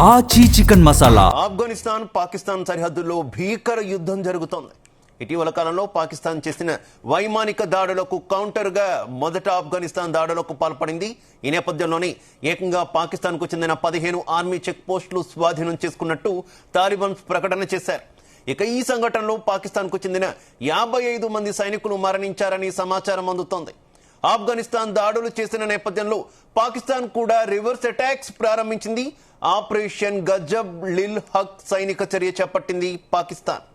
ఆచి చికెన్ మసాలా. ఆఫ్ఘనిస్తాన్ పాకిస్తాన్ సరిహద్దుల్లో భీకర యుద్ధం జరుగుతోంది. ఇటీవల కాలంలో పాకిస్తాన్ చేసిన వైమానిక దాడులకు కౌంటర్ గా మొదట ఆఫ్ఘనిస్తాన్ దాడులకు పాల్పడింది. ఈ నేపథ్యంలోనే ఏకంగా పాకిస్తాన్ కు చెందిన 15 ఆర్మీ చెక్ పోస్టులు స్వాధీనం చేసుకున్నట్టు తాలిబాన్ ప్రకటన చేశారు. ఇక ఈ సంఘటనలో పాకిస్తాన్ కు చెందిన 55 మంది సైనికులు మరణించారని సమాచారం అందుతోంది. ఆఫ్ఘనిస్తాన్ దాడులు చేసిన నేపథ్యంలో పాకిస్తాన్ కూడా రివర్స్ అటాక్స్ ప్రారంభించింది. ఆపరేషన్ గజబ్ లిల్ హక్ సైనిక చర్య చేపట్టింది పాకిస్తాన్.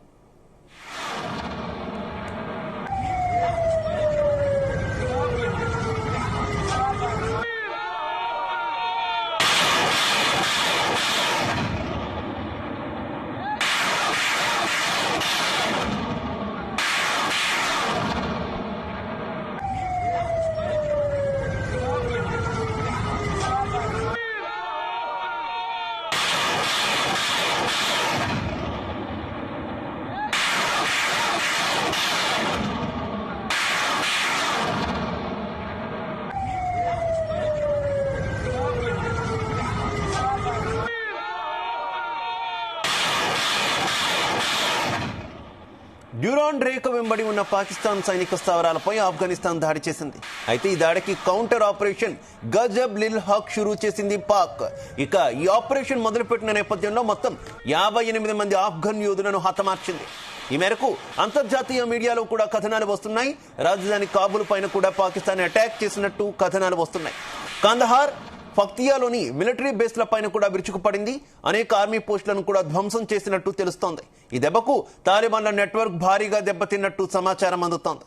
డ్యూరాన్ రేఖ వెంబడి ఉన్న పాకిస్తాన్ సైనిక స్థావరాలపై ఆఫ్ఘనిస్తాన్ దాడి చేసింది. అయితే ఈ దాడికి counter operation Gazab lil Haq షురూ చేసింది పాక్. ఇక ఈ ఆపరేషన్ మొదలుపెట్టిన నేపథ్యంలో మొత్తం 58 మంది ఆఫ్ఘన్ యోధులను హతమార్చింది. ఈ మేరకు అంతర్జాతీయ మీడియాలో కూడా కథనాలు వస్తున్నాయి. రాజధాని కాబూల్ పైన కూడా పాకిస్తాన్ అటాక్ చేసినట్టు కథనాలు వస్తున్నాయి. కందహార్, ఫక్తియాలోని మిలిటరీ బేస్ల పైన కూడా విరుచుకుపడింది. అనేక ఆర్మీ పోస్టులను కూడా ధ్వంసం చేసినట్టు తెలుస్తోంది. ఈ దెబ్బకు తాలిబాన్ల నెట్వర్క్ భారీగా దెబ్బతిన్నట్టు సమాచారం అందుతోంది.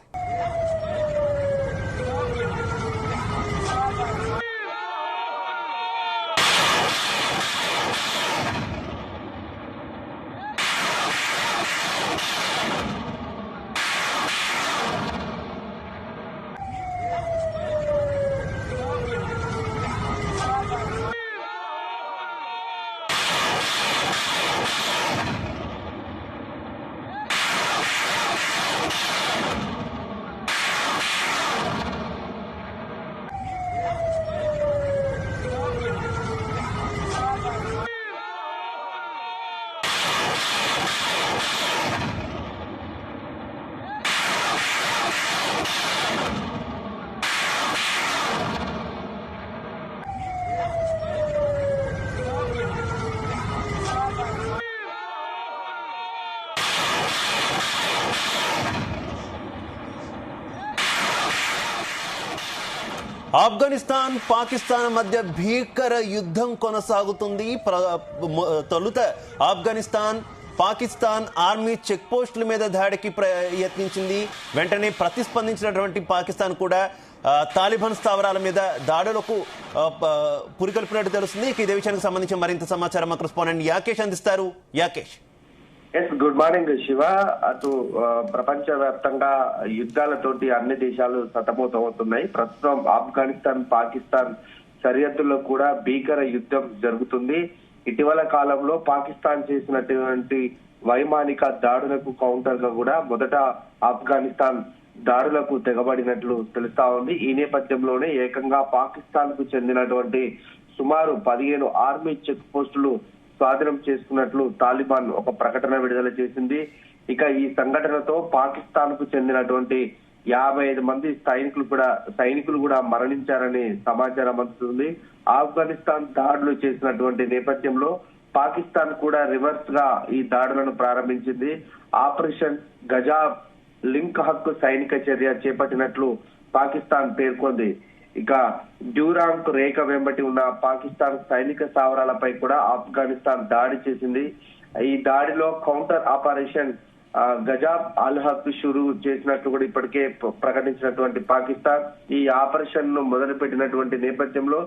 ఆఫ్ఘనిస్తాన్ పాకిస్తాన్ మధ్య భీకర యుద్ధం కొనసాగుతుంది. తొలుత ఆఫ్ఘనిస్తాన్ పాకిస్తాన్ ఆర్మీ చెక్ పోస్టుల మీద దాడికి ప్రయత్నించింది. వెంటనే ప్రతిస్పందించినటువంటి పాకిస్తాన్ కూడా తాలిబాన్ స్థావరాల మీద దాడులకు పురికొల్పినట్టు తెలుస్తుంది. ఇదే విషయానికి సంబంధించి మరింత సమాచారం మా కరెస్పాండెంట్ యాకేష్ అందిస్తారు. యాకేష్. Good morning Siva. అటు ప్రపంచ వ్యాప్తంగా యుద్ధాలతోటి అన్ని దేశాలు సతమతమవుతున్నాయి. ప్రస్తుతం ఆఫ్ఘనిస్తాన్ పాకిస్తాన్ సరిహద్దుల్లో కూడా భీకర యుద్ధం జరుగుతుంది. ఇటీవల కాలంలో పాకిస్తాన్ చేసినటువంటి వైమానిక దాడులకు కౌంటర్ గా కూడా మొదట ఆఫ్ఘనిస్తాన్ దాడులకు తెగబడినట్లు తెలుస్తా ఉంది. ఈ నేపథ్యంలోనే ఏకంగా పాకిస్తాన్ కు చెందినటువంటి సుమారు 15 ఆర్మీ చెక్ పోస్టులు స్వాధీనం చేసుకున్నట్లు తాలిబాన్ ఒక ప్రకటన విడుదల చేసింది. ఇక ఈ సంఘటనతో పాకిస్తాన్ కు చెందినటువంటి 55 మంది సైనికులు కూడా మరణించారని సమాచారం అందుతుంది. ఆఫ్ఘనిస్తాన్ దాడులు చేసినటువంటి నేపథ్యంలో పాకిస్తాన్ కూడా రివర్స్ గా ఈ దాడులను ప్రారంభించింది. ఆపరేషన్ గజబ్ లిల్ హక్ సైనిక చర్య చేపట్టినట్లు పాకిస్తాన్ పేర్కొంది. ఇక డ్యూరాన్ రేఖ వెంబటి ఉన్న పాకిస్తాన్ సైనిక స్థావరాలపై కూడా ఆఫ్ఘనిస్తాన్ దాడి చేసింది. ఈ దాడిలో కౌంటర్ ఆపరేషన్ గజబ్ అల్ హక్ షురూ చేసినట్లు కూడా ఇప్పటికే ప్రకటించినటువంటి పాకిస్తాన్ ఈ ఆపరేషన్ ను మొదలుపెట్టినటువంటి నేపథ్యంలో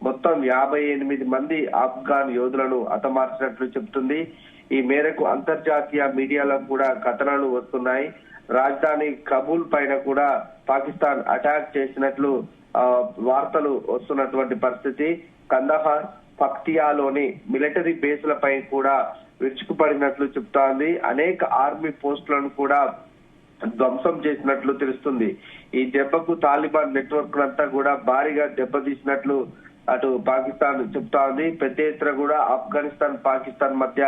మొత్తం 58 మంది ఆఫ్ఘాన్ యోధులను హతమార్చినట్లు చెబుతుంది. ఈ మేరకు అంతర్జాతీయ మీడియాలో కూడా కథనాలు వస్తున్నాయి. రాజధాని కాబూల్ పైన కూడా పాకిస్తాన్ అటాక్ చేసినట్లు వార్తలు వస్తున్నటువంటి పరిస్థితి. కందహార్, పక్తియాలోని మిలిటరీ బేస్లపై కూడా విరుచుకుపడినట్లు చెప్తోంది. అనేక ఆర్మీ పోస్టులను కూడా ధ్వంసం చేసినట్లు తెలుస్తుంది. ఈ దెబ్బకు తాలిబాన్ నెట్వర్క్ అంతా కూడా భారీగా దెబ్బతీసినట్లు అటు పాకిస్తాన్ చెప్తా ఉంది. పెద్ద ఎత్తున కూడా ఆఫ్ఘనిస్తాన్ పాకిస్తాన్ మధ్య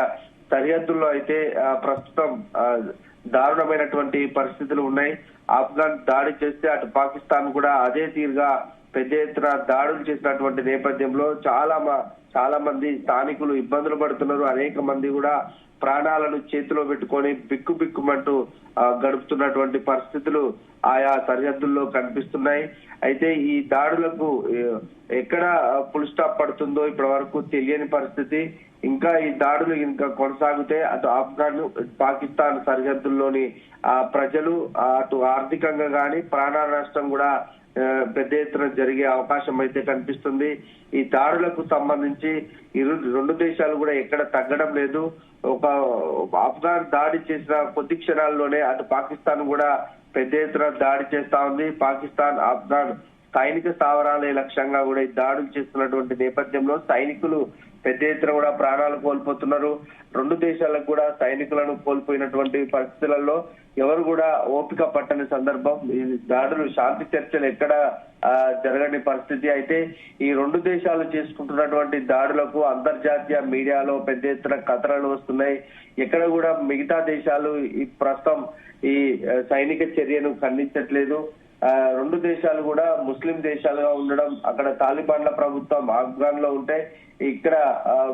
సరిహద్దుల్లో అయితే ప్రస్తుతం దారుణమైనటువంటి పరిస్థితులు ఉన్నాయి. ఆఫ్ఘన్ దాడి చేస్తే అటు పాకిస్తాన్ కూడా అదే తీరుగా పెద్ద ఎత్తున దాడులు చేసినటువంటి నేపథ్యంలో చాలా మంది స్థానికులు ఇబ్బందులు పడుతున్నారు. అనేక మంది కూడా ప్రాణాలను చేతిలో పెట్టుకొని బిక్కుమంటూ గడుపుతున్నటువంటి పరిస్థితులు ఆయా సరిహద్దుల్లో కనిపిస్తున్నాయి. అయితే ఈ దాడులకు ఎక్కడ ఫుల్ స్టాప్ పడుతుందో ఇప్పటి వరకు తెలియని పరిస్థితి. ఇంకా ఈ దాడులు ఇంకా కొనసాగితే అటు ఆఫ్ఘన్ పాకిస్తాన్ సరిహద్దుల్లోని ప్రజలు అటు ఆర్థికంగా గాని ప్రాణాల నష్టం కూడా పెద్ద ఎత్తున జరిగే అవకాశం అయితే కనిపిస్తుంది. ఈ దాడులకు సంబంధించి రెండు దేశాలు కూడా ఎక్కడ తగ్గడం లేదు. ఒక ఆఫ్ఘన్ దాడి చేసిన కొద్ది క్షణాల్లోనే అటు పాకిస్తాన్ కూడా పెద్ద ఎత్తున దాడి చేస్తా ఉంది. పాకిస్తాన్ ఆఫ్ఘన్ సైనిక స్థావరాలే లక్ష్యంగా కూడా ఈ దాడులు చేస్తున్నటువంటి నేపథ్యంలో సైనికులు పెద్ద ఎత్తున కూడా ప్రాణాలు కోల్పోతున్నారు. రెండు దేశాలకు కూడా సైనికులను కోల్పోయినటువంటి పరిస్థితులలో ఎవరు కూడా ఓపిక పట్టని సందర్భం. ఈ దాడులు శాంతి చర్చలు ఎక్కడ జరగని పరిస్థితి. అయితే ఈ రెండు దేశాలు చేసుకుంటున్నటువంటి దాడులకు అంతర్జాతీయ మీడియాలో పెద్ద ఎత్తున కథనాలు వస్తున్నాయి. ఎక్కడ కూడా మిగతా దేశాలు ఈ ప్రస్తుతం ఈ సైనిక చర్యను ఖండించట్లేదు. రెండు దేశాలు కూడా ముస్లిం దేశాలుగా ఉండడం, అక్కడ తాలిబాన్ల ప్రభుత్వం ఆఫ్ఘన్ లో ఉంటే ఇక్కడ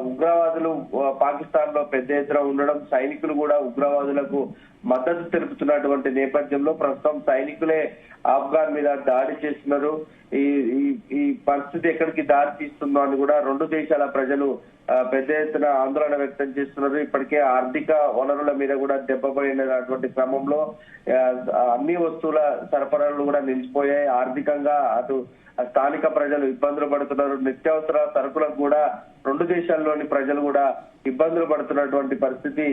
ఉగ్రవాదులు పాకిస్తాన్ లో పెద్ద ఎత్తున ఉండడం, సైనికులు కూడా ఉగ్రవాదులకు మద్దతు తెలుపుతున్నటువంటి నేపథ్యంలో ప్రస్తుతం సైనికులే ఆఫ్ఘన్ మీద దాడి చేస్తున్నారు. ఈ పరిస్థితి ఎక్కడికి దారి తీస్తుందో అని కూడా రెండు దేశాల ప్రజలు పెద్ద ఎత్తున ఆందోళన వ్యక్తం చేస్తున్నారు. ఇప్పటికే ఆర్థిక వనరుల మీద కూడా దెబ్బపడినటువంటి క్రమంలో అన్ని వస్తువుల సరఫరాలు కూడా నిలిచిపోయాయి. ఆర్థికంగా అటు స్థానిక ప్రజలు ఇబ్బందులు పడుతున్నారు. నిత్యావసర సరుకులకు కూడా రెండు దేశాల్లోని ప్రజలు కూడా ఇబ్బందులు పడుతున్నటువంటి పరిస్థితి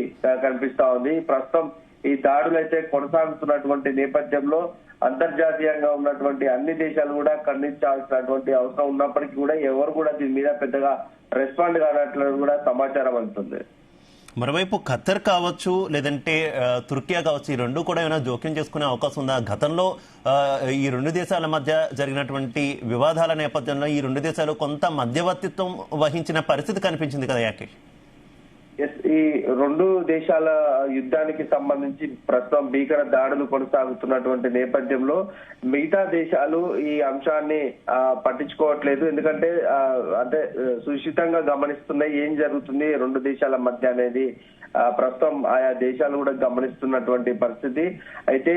కనిపిస్తా ఉంది. ప్రస్తుతం ఈ దాడులు అయితే కొనసాగుతున్నటువంటి నేపథ్యంలో అంతర్జాతీయంగా ఉన్నటువంటి అన్ని దేశాలు కూడా ఖండించాల్సినటువంటి అవసరం ఉన్నప్పటికీ కూడా ఎవరు కూడా దీని మీద పెద్దగా రెస్పాండ్ కానట్లు కూడా సమాచారం అందుతుంది. మరోవైపు ఖత్తర్ కావచ్చు, లేదంటే తుర్కియా కావచ్చు, ఈ రెండు కూడా ఏమైనా జోక్యం చేసుకునే అవకాశం ఉందా? గతంలో ఈ రెండు దేశాల మధ్య జరిగినటువంటి వివాదాల నేపథ్యంలో ఈ రెండు దేశాలు కొంత మధ్యవర్తిత్వం వహించిన పరిస్థితి కనిపించింది కదా యాకేష్? ఈ రెండు దేశాల యుద్ధానికి సంబంధించి ప్రస్తుతం భీకర దాడులు కొనసాగుతున్నటువంటి నేపథ్యంలో మిగతా దేశాలు ఈ అంశాన్ని పట్టించుకోవట్లేదు. ఎందుకంటే అంటే సుశితంగా గమనిస్తున్నాయి ఏం జరుగుతుంది రెండు దేశాల మధ్య అనేది ప్రస్తుతం ఆయా దేశాలు కూడా గమనిస్తున్నటువంటి పరిస్థితి. అయితే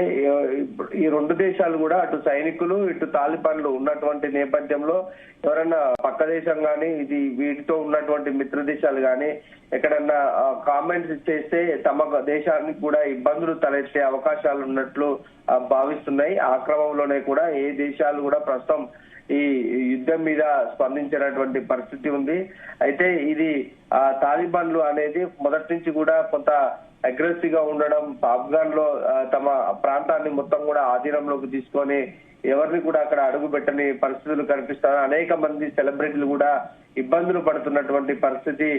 ఈ రెండు దేశాలు కూడా అటు సైనికులు ఇటు తాలిబాన్లు ఉన్నటువంటి నేపథ్యంలో ఎవరైనా పక్క దేశం గాని ఇది వీటితో ఉన్నటువంటి మిత్ర దేశాలు గాని ఎక్కడన్నా కామెంట్స్ చేస్తే తమ దేశానికి కూడా ఇబ్బందులు తలెత్తే అవకాశాలు ఉన్నట్లు భావిస్తున్నాయి. ఆ క్రమంలోనే కూడా ఏ దేశాలు కూడా ప్రస్తుతం ఈ యుద్ధం మీద స్పందించినటువంటి పరిస్థితి ఉంది. అయితే ఇది తాలిబాన్లు అనేది మొదటి నుంచి కూడా కొంత అగ్రెసివ్ గా ఉండడం, ఆఫ్ఘన్ లో తమ ప్రాంతాన్ని మొత్తం కూడా ఆధీనంలోకి తీసుకొని ఎవరిని కూడా అక్కడ అడుగు పెట్టని పరిస్థితులు కనిపిస్తారు. అనేక మంది సెలబ్రిటీలు కూడా ఇబ్బందులు పడుతున్నటువంటి పరిస్థితి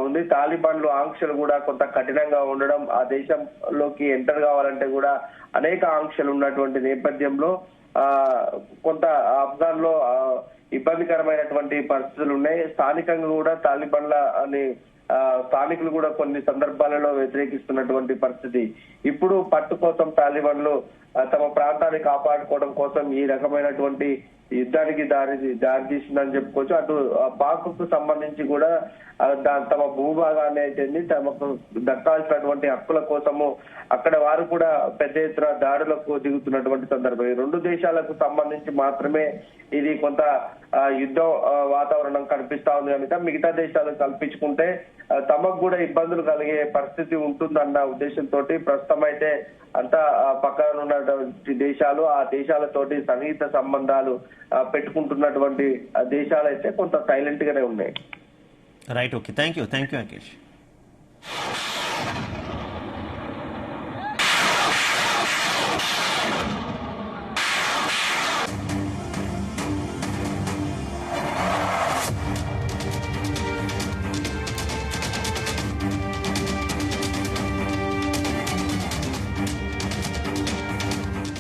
ఉంది. తాలిబాన్లు ఆంక్షలు కూడా కొంత కఠినంగా ఉండడం, ఆ దేశంలోకి ఎంటర్ కావాలంటే కూడా అనేక ఆంక్షలు ఉన్నటువంటి నేపథ్యంలో కొంత ఆఫ్ఘన్ లో ఇబ్బందికరమైనటువంటి పరిస్థితులు ఉన్నాయి. స్థానికంగా కూడా తాలిబాన్ల అని స్థానికులు కూడా కొన్ని సందర్భాలలో వ్యతిరేకిస్తున్నటువంటి పరిస్థితి. ఇప్పుడు పట్టు కోసం తాలిబాన్లు తమ ప్రాంతాన్ని కాపాడుకోవడం కోసం ఈ రకమైనటువంటి యుద్ధానికి దారి తీసిందని చెప్పుకోవచ్చు. అటు పాక్ కు సంబంధించి కూడా తమ భూభాగాన్ని అయితే తమకు దక్కాల్సినటువంటి హక్కుల కోసము అక్కడ వారు కూడా పెద్ద ఎత్తున దాడులకు దిగుతున్నటువంటి సందర్భం. ఈ రెండు దేశాలకు సంబంధించి మాత్రమే ఇది కొంత యుద్ధ వాతావరణం కనిపిస్తా ఉంది కనుక మిగతా దేశాలు కల్పించుకుంటే తమకు కూడా ఇబ్బందులు కలిగే పరిస్థితి ఉంటుందన్న ఉద్దేశంతో ప్రస్తుతం అయితే అంతా పక్కన ఉన్నటువంటి దేశాలు ఆ దేశాలతోటి సన్నిహిత సంబంధాలు పెట్టుకుంటున్నటువంటి దేశాలు అయితే కొంత సైలెంట్ గానే ఉన్నాయి. Right, okay, thank you Rakesh.